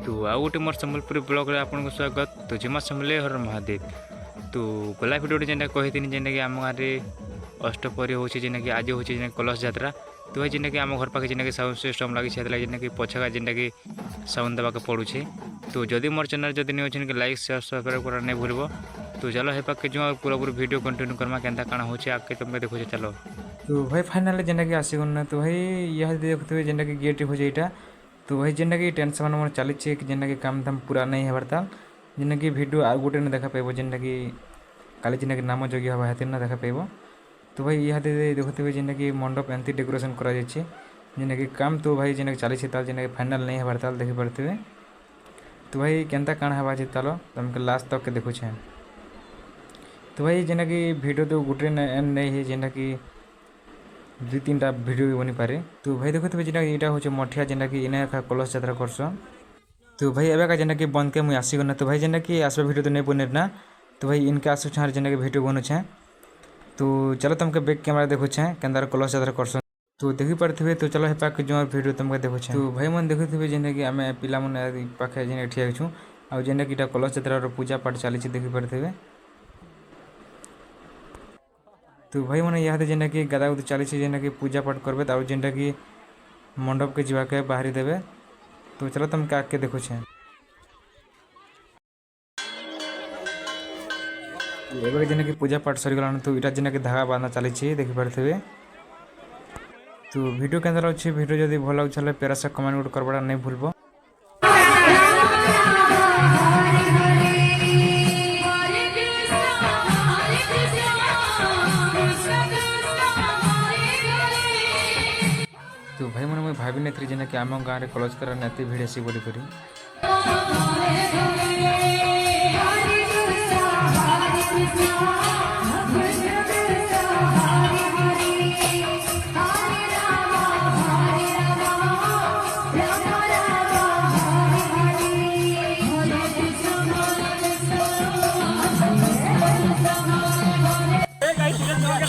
तो आउ गोटे मोर सम्बलपुरी ब्लॉग रे आपन को स्वागत। तो जिमा समले हर महादेव। तो गला भिडियो जेना कही थी जेना कि आम गाँव में अष्टपहरी हो जेना कि आज हो कलश यात्रा। तो जेना कि आम घर पाखे जेना कि साउंड सिस्टम लगी जेना कि पछका जेना कि साउंड देवाक पड़ुछे। तो जदि मोर चैनल जदि नहीं अच्छे लाइक शेयर सब्सक्राइब करा नहीं भूल। तो चलो हे पाके जो पूरा पूरा वीडियो कंटिन्यू करमा केनता काना होचे आके तुमके देखो चलो। तो भाई फाइनल जेना कि आसीगन तो भाई यह देखते जेना कि गेट हो जाइटा। तो भाई जेना कि टेंशन मन चली जेना कि काम धाम पूरा नहीं हेबार जेना कि वीडियो आ गोटे न देखा पाइब जेना कि काली जेना कि नाम जग्य हवा हेते न देखा पाइब। तो भाई यह देखते जेना कि मंडप एंती डेकोरेशन करा जाइए जेना कि काम तो भाई जेना कि चली जेना कि फाइनल नहीं हेबार देखि पारे। तो भाई केनता काण हेबा तालो तुमके लास्ट तक के देखु छे। तो भाई जेना कि वीडियो तो गोटे एंड नहीं है जेना कि 2-3टा वीडियो भी बनी पारे। तो भाई देखो जेना कि यहाँ हूँ मठिया जेना कि इन्हें कलश यात्रा करस। तो भाई एवं जेना कि बंद के मुझे आसीगना। तो भाई जेना कि आसवा वीडियो तो नहीं बने ना। तो भाई इनके आसु छाड़ जेना कि वीडियो बनूछे। तो चलो तुमके बैक कैमरा देखो केंदार कलश यात्रा करस। तो देखी पारे। तो चलो पाक जो वीडियो तुमके देखो। तो भाई मन देखुथे जेना कि आम पिला मन पाखे जेना ठिया छु आ जेना कि कलश यात्रा पूजा पाठ चली देखी पारे। तो भाई मैंने यहाँ जेना कि गादा गुदी चली जेना कि पूजा पाठ करबे और जेनटा कि मंडप के जीवा के बाहरी देवे। तो चलो तुमके आके देखो छे। एबे जेना कि पूजा पाठ सरी गलान। तो इटा जेना कि धागा बांधा चली देखि पारे। तो वीडियो केंद्र अच्छे वीडियो जदि भल लगे प्यारा सा कमेंट गुड करबा नहीं भूलबो। तो भाई मैंने मुझे भावी नहीं जेना कि आम गाँव में कलश कर नाती भिड़ आसी बोली करी।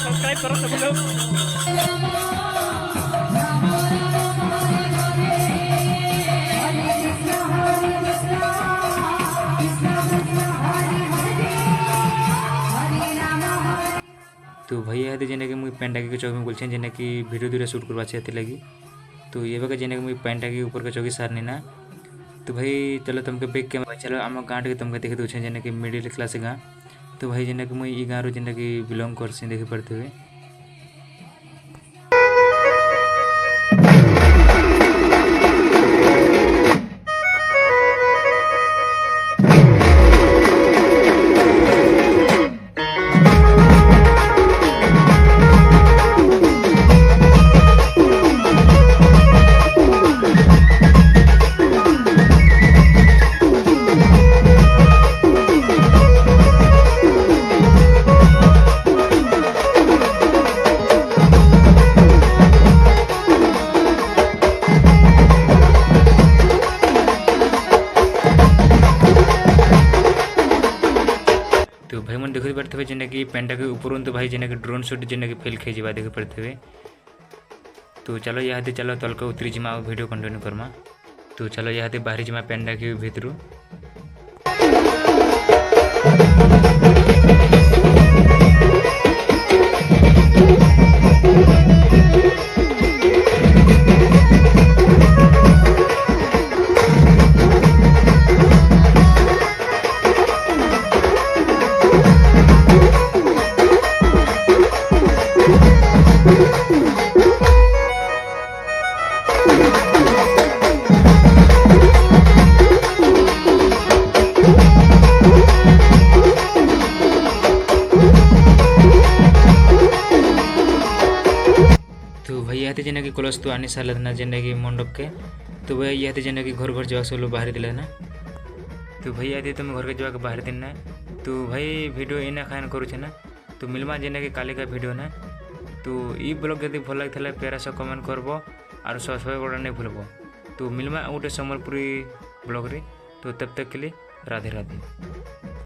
सब्सक्राइब करो सब लोग। तो भैया है जेना कि मुझे पेन टाकी के चौक में बोलछे जेना कि वीडियो दूरा शूट करवा छे लगी। तो ये बका जेना कि मुझे पेन टाकी ऊपर के चौकी सारनी ना। तो भाई चलो तुमके बैक के चलो आम गाँव के तुमके देखे दूचे जेना कि मिडिल क्लास गाँव। तो भाई जेना कि मुझे गाँव जेना कि बिलोंग करसी देखी पारे। तो भाई मन देखि पारे जेना कि पेंटा के ऊपर तो भाई जेना कि ड्रोन शॉट जेना कि फेल खे जा देखि पारे। तो चलो यहाँ चलो तलक उतरी जिमा वीडियो कंटिन्यू करमा। तो चलो यहाँ बाहरी जिमा पेंटा के भितर। तो भाई यहाँ जेना कि कलश तो आनी सारे ना जेना कि मंडप के। तो भाई यहाँ जेना कि घर घर जावा सब लोग बाहर दिला ना। तो भाई यहाँ तुम घर के जावा बाहर दिन ना। तो भाई वीडियो इना खान करुचे ना। तो मिलमा जेना कि काली का वीडियो ना। तो ये ब्लॉग यदि भल लगे प्यारा सा कमेंट करब और सब्सक्राइब करना नहीं भूलब। तो मिलमा गोटे सम्बलपुरी ब्लॉग रे। तो तब तक के लिए राधे राधे।